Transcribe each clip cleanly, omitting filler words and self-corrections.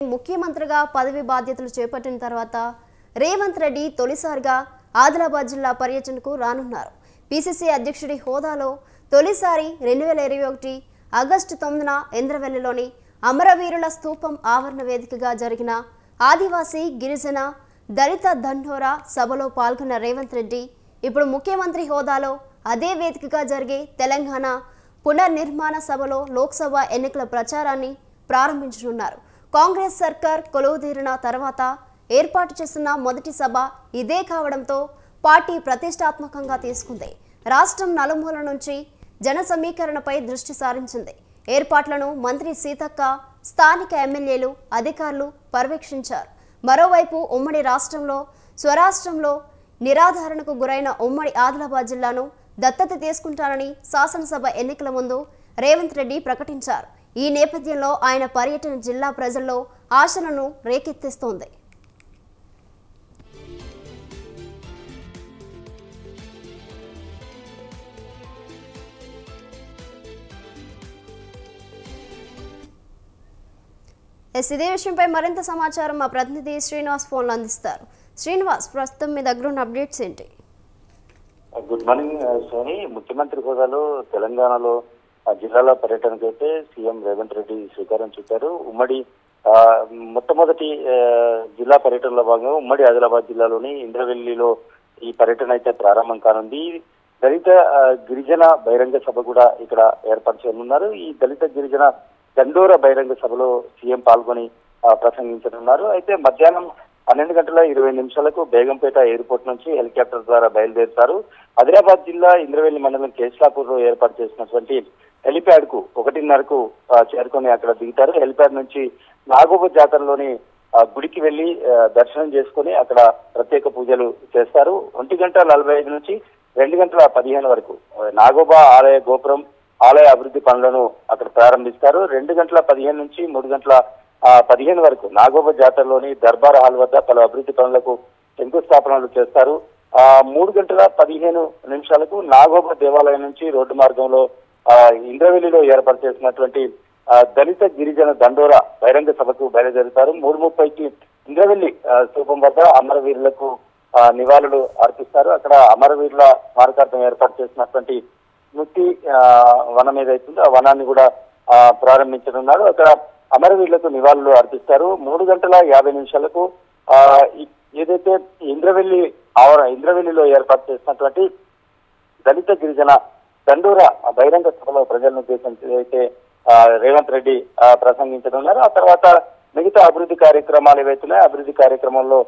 ముఖ్యమంత్రిగా పదవి బాధ్యతలు చేపట్టిన తర్వాత రేవంత్ రెడ్డి తొలిసారిగా ఆదిలాబాద్ జిల్లా పర్యటనకు రానున్నారు. పిసిసి అధ్యక్షుడి హోదాలో తొలిసారి 2021 ఆగస్టు 9న ఇంద్రవెల్లిలోని అమరవీరుల స్తూపం ఆవరణ వేదికగా జరిగిన ఆదివాసీ గిరిజన దళిత దండోరా సభలో పాల్గొన్న రేవంత్ రెడ్డి ఇప్పుడు ముఖ్యమంత్రి హోదాలో అదే వేదికగా జరిగే తెలంగాణ పునర్నిర్మాణ సభలో లోక్సభ ఎన్నికల ప్రచారాన్ని ప్రారంభించనున్నారు. కాంగ్రెస్ సర్కార్ కొలువుదీరిన తర్వాత ఏర్పాటు చేసిన మొదటి సభ ఇదే కావడంతో పార్టీ ప్రతిష్టాత్మకంగా తీసుకుంది. రాష్ట్రం నలుమూల నుంచి జన సమీకరణపై దృష్టి సారించింది. ఏర్పాట్లను మంత్రి సీతక్క, స్థానిక ఎమ్మెల్యేలు, అధికారులు పర్యవేక్షించారు. మరోవైపు ఉమ్మడి రాష్ట్రంలో స్వరాష్ట్రంలో నిరాధారణకు గురైన ఉమ్మడి ఆదిలాబాద్ జిల్లాను దత్తత తీసుకుంటారని శాసనసభ ఎన్నికల ముందు రేవంత్ రెడ్డి ప్రకటించారు. ఈ నేపథ్యంలో ఆయన పర్యటన జిల్లా ప్రజల్లో ఆశలను రేకెత్తిస్తోంది. ఇదే విషయంపై మరింత సమాచారం మా ప్రతినిధి శ్రీనివాస్ ఫోన్లో అందిస్తారు. శ్రీనివాస్, ప్రస్తుతం మీ దగ్గర ఉన్న అప్డేట్స్ ఏంటి? Good morning Soni. ముఖ్యమంత్రి హోదాలో తెలంగాణలో జిల్లాల పర్యటనకు అయితే సీఎం రేవంత్ రెడ్డి శ్రీకారం చుట్టారు. ఉమ్మడి మొట్టమొదటి జిల్లా పర్యటనలో భాగంగా ఉమ్మడి ఆదిలాబాద్ జిల్లాలోని ఇంద్రవెల్లిలో ఈ పర్యటన అయితే ప్రారంభం కానుంది. దళిత గిరిజన బహిరంగ సభ కూడా ఇక్కడ ఏర్పాటు చేయనున్నారు. ఈ దళిత గిరిజన దండోరా బహిరంగ సభలో సీఎం పాల్గొని ప్రసంగించనున్నారు. అయితే మధ్యాహ్నం 12:20 బేగంపేట ఎయిర్పోర్ట్ నుంచి హెలికాప్టర్ ద్వారా బయలుదేరుతారు. ఆదిలాబాద్ జిల్లా ఇంద్రవెల్లి మండలం కేశలాపూర్ లో ఏర్పాటు చేసినటువంటి హెలిప్యాడ్ కు 1:30కు చేరుకొని అక్కడ దిగుతారు. హెలిప్యాడ్ నుంచి నాగోబ జాతరలోని గుడికి వెళ్లి దర్శనం చేసుకుని అక్కడ ప్రత్యేక పూజలు చేస్తారు. 1:45 నుంచి 2:15 వరకు నాగోబా ఆలయ గోపురం ఆలయ అభివృద్ధి పనులను అక్కడ ప్రారంభిస్తారు. 2:15 నుంచి 3:15 వరకు నాగోబ జాతరలోని దర్బార్ హాల్ వద్ద పలు అభివృద్ధి పనులకు శంకుస్థాపనలు చేస్తారు. 3:15 నాగోబ దేవాలయం నుంచి రోడ్డు మార్గంలో ఇంద్రవెల్లిలో ఏర్పాటు చేసినటువంటి దళిత గిరిజన దండోరా బహిరంగ సభకు బయలుదేరుతారు. 3:30కి ఇంద్రవెల్లి స్తూపం వద్ద అమరవీరులకు నివాళులు అర్పిస్తారు. అక్కడ అమరవీరుల స్మారకార్థం ఏర్పాటు చేసినటువంటి స్మృతి వనం ఏదైతుందో ఆ వనాన్ని కూడా ప్రారంభించనున్నారు. అక్కడ అమరవీరులకు నివాళులు అర్పిస్తారు. 3:50 ఏదైతే ఇంద్రవెల్లిలో ఏర్పాటు చేసినటువంటి దళిత గిరిజన దండోరా బహిరంగ సభలో ప్రజలను ఉద్దేశించి అయితే రేవంత్ రెడ్డి ప్రసంగించనున్నారు. ఆ తర్వాత మిగతా అభివృద్ధి కార్యక్రమాలు ఏవైతున్నాయో అభివృద్ధి కార్యక్రమంలో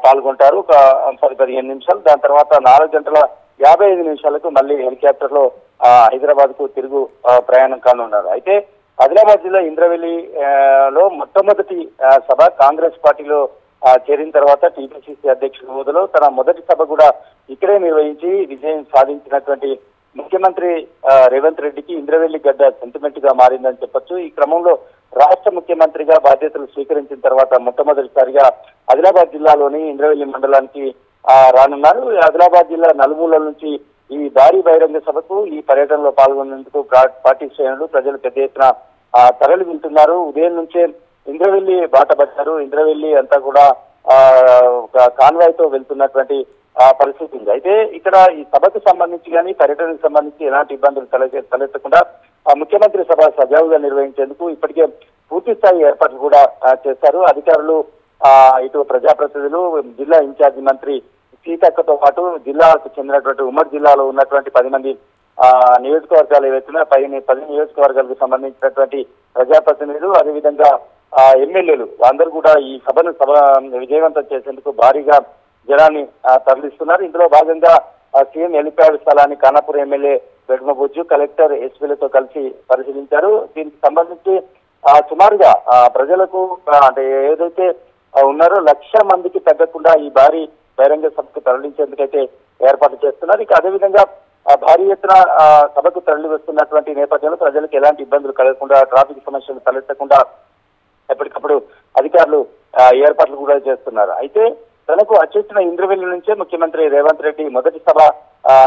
పాల్గొంటారు ఒక 10-15 నిమిషాలు. దాని తర్వాత 4:55 మళ్ళీ హెలికాప్టర్ లో హైదరాబాద్ కు తిరుగు ప్రయాణం కానున్నారు. అయితే ఆదిలాబాద్ జిల్లా ఇంద్రవెల్లిలో మొట్టమొదటి సభ కాంగ్రెస్ పార్టీలో చేరిన తర్వాత టీపీసీసీ అధ్యక్షుడి హోదాలో తన మొదటి సభ కూడా ఇక్కడే నిర్వహించి విజయం సాధించినటువంటి ముఖ్యమంత్రి రేవంత్ రెడ్డికి ఇంద్రవెల్లి గడ్డ సెంటిమెంట్ గా మారిందని చెప్పొచ్చు. ఈ క్రమంలో రాష్ట్ర ముఖ్యమంత్రిగా బాధ్యతలు స్వీకరించిన తర్వాత మొట్టమొదటిసారిగా ఆదిలాబాద్ జిల్లాలోని ఇంద్రవెల్లి మండలానికి రానున్నారు. ఆదిలాబాద్ జిల్లా నలుమూలల నుంచి ఈ భారీ బహిరంగ సభకు ఈ పర్యటనలో పాల్గొనేందుకు పార్టీ శ్రేణులు ప్రజలు పెద్ద ఎత్తున తరలి వెళ్తున్నారు. ఉదయం నుంచే ఇంద్రవెల్లి బాట పట్టారు. ఇంద్రవెల్లి అంతా కూడా ఒక కాన్వాయ్ తో వెళ్తున్నటువంటి పరిస్థితి ఉంది. అయితే ఇక్కడ ఈ సభకు సంబంధించి కానీ పర్యటనకు సంబంధించి ఎలాంటి ఇబ్బందులు తలెత్తకుండా ముఖ్యమంత్రి సభ సజావుగా నిర్వహించేందుకు ఇప్పటికే పూర్తి స్థాయి ఏర్పాట్లు కూడా చేశారు. అధికారులు ఇటు ప్రజాప్రతినిధులు జిల్లా ఇన్ఛార్జి మంత్రి సీతక్కతో పాటు జిల్లాకు చెందినటువంటి ఉమ్మడి జిల్లాలో ఉన్నటువంటి 10 మంది నియోజకవర్గాలు ఏవైతున్నాయో 10 నియోజకవర్గాలకు సంబంధించినటువంటి ప్రజాప్రతినిధులు అదేవిధంగా ఎమ్మెల్యేలు అందరూ కూడా ఈ సభను విజయవంతం చేసేందుకు భారీగా జనాన్ని తరలిస్తున్నారు. ఇందులో భాగంగా సీఎం హెలిప్యాడ్ స్థలాన్ని ఖానాపూర్ ఎమ్మెల్యే వెడ్మబుజ్జు కలెక్టర్ ఎస్పీలతో కలిసి పరిశీలించారు. దీనికి సంబంధించి సుమారుగా ప్రజలకు అంటే ఏదైతే ఉన్నారో 1,00,000 మందికి తగ్గకుండా ఈ భారీ బహిరంగ సభకు తరలించేందుకైతే ఏర్పాటు చేస్తున్నారు. ఇక అదేవిధంగా భారీ ఎత్తున సభకు తరలి వస్తున్నటువంటి నేపథ్యంలో ప్రజలకు ఎలాంటి ఇబ్బందులు కలగకుండా ట్రాఫిక్ సమస్యలు తలెత్తకుండా ఎప్పటికప్పుడు అధికారులు ఏర్పాట్లు కూడా చేస్తున్నారు. అయితే తనకు అచ్చెత్తిన ఇంద్రవెల్లి నుంచే ముఖ్యమంత్రి రేవంత్ రెడ్డి మొదటి సభ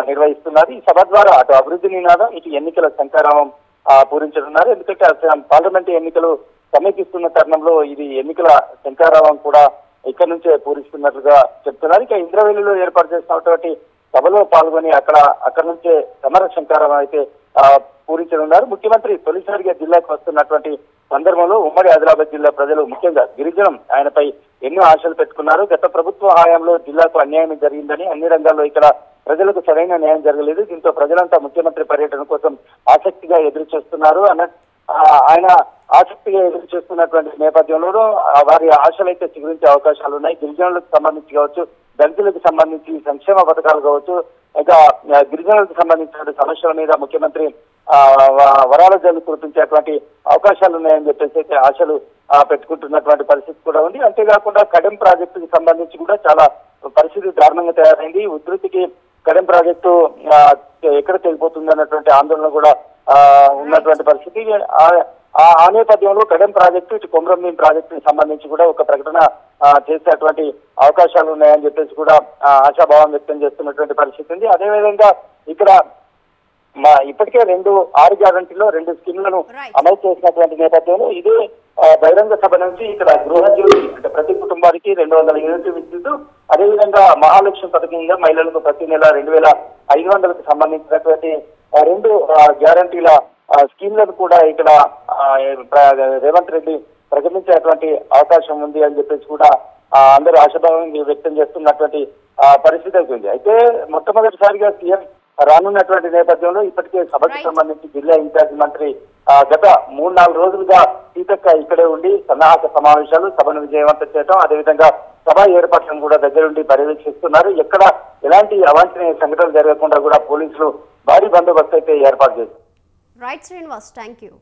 నిర్వహిస్తున్నారు. ఈ సభ ద్వారా అటు అభివృద్ధి నినాదం ఇటు ఎన్నికల శంఖారావం పూరించనున్నారు. ఎందుకంటే పార్లమెంటు ఎన్నికలు సమీపిస్తున్న తరుణంలో ఇది ఎన్నికల శంకారావం కూడా ఇక్కడ నుంచే పూరిస్తున్నట్లుగా చెప్తున్నారు. ఇక ఇంద్రవెల్లిలో ఏర్పాటు చేసినటువంటి సభలో పాల్గొని అక్కడ నుంచే సమర శంకారావం అయితే పూరించనున్నారు. ముఖ్యమంత్రి తొలిసారిగా జిల్లాకు వస్తున్నటువంటి సందర్భంలో ఉమ్మడి ఆదిలాబాద్ జిల్లా ప్రజలు ముఖ్యంగా గిరిజనం ఆయనపై ఎన్నో ఆశలు పెట్టుకున్నారు. గత ప్రభుత్వ హయాంలో జిల్లాకు అన్యాయం జరిగిందని, అన్ని రంగాల్లో ఇక్కడ ప్రజలకు సరైన న్యాయం జరగలేదు. దీంతో ప్రజలంతా ముఖ్యమంత్రి పర్యటన కోసం ఆసక్తిగా ఎదురు చూస్తున్నారు. ఆయన ఆసక్తిగా ఎదురు చూస్తున్నటువంటి నేపథ్యంలో వారి ఆశలైతే చిగురించే అవకాశాలు ఉన్నాయి. గిరిజనులకు సంబంధించి కావచ్చు, దళితులకు సంబంధించి సంక్షేమ పథకాలు కావచ్చు, ఇంకా గిరిజనులకు సంబంధించిన సమస్యల మీద ముఖ్యమంత్రి వరాల జల్లు కురిపించేటువంటి అవకాశాలు ఉన్నాయని చెప్పేసి అయితే ఆశలు పెట్టుకుంటున్నటువంటి పరిస్థితి కూడా ఉంది. అంతేకాకుండా కడెం ప్రాజెక్టుకి సంబంధించి కూడా చాలా పరిస్థితి దారుణంగా తయారైంది. ఉధృతికి కడెం ప్రాజెక్టు ఎక్కడ తెగిపోతుంది అన్నటువంటి ఆందోళన కూడా ఉన్నటువంటి పరిస్థితి. ఆ నేపథ్యంలో కడెం ప్రాజెక్టు ఇటు కొమరంభీం ప్రాజెక్టుకి సంబంధించి కూడా ఒక ప్రకటన చేసేటువంటి అవకాశాలు ఉన్నాయని చెప్పేసి కూడా ఆశాభావం వ్యక్తం చేస్తున్నటువంటి పరిస్థితి ఉంది. అదేవిధంగా ఇక్కడ ఇప్పటికే 6 గ్యారంటీలో 2 స్కీమ్లను అమలు చేసినటువంటి నేపథ్యంలో ఇదే బహిరంగ సభ నుంచి ఇక్కడ గృహజ్యోతి అంటే ప్రతి కుటుంబానికి 200 యూనిట్లు విద్యుత్, అదేవిధంగా మహాలక్ష్మి పథకంగా మహిళలకు ప్రతి నెల 2500కు సంబంధించినటువంటి 2 గ్యారంటీల స్కీమ్లను కూడా ఇక్కడ రేవంత్ రెడ్డి ప్రకటించేటువంటి అవకాశం ఉంది అని చెప్పేసి కూడా అందరూ ఆశాభావం వ్యక్తం చేస్తున్నటువంటి పరిస్థితి అవుతుంది. అయితే మొట్టమొదటిసారిగా సీఎం రానున్నటువంటి నేపథ్యంలో ఇప్పటికే సభకు సంబంధించి జిల్లా ఇన్ఛార్జి మంత్రి గత 3-4 రోజులుగా సీతక్క ఇక్కడే ఉండి సన్నాహక సమావేశాలు, సభను విజయవంతం చేయడం, అదేవిధంగా సభ ఏర్పాట్లను కూడా దగ్గరుండి పర్యవేక్షిస్తున్నారు. ఎక్కడ ఎలాంటి అవాంఛనీయ సంఘటనలు జరగకుండా కూడా పోలీసులు భారీ బందోబస్తు అయితే ఏర్పాటు చేస్తారు. Right Srinivas, thank you.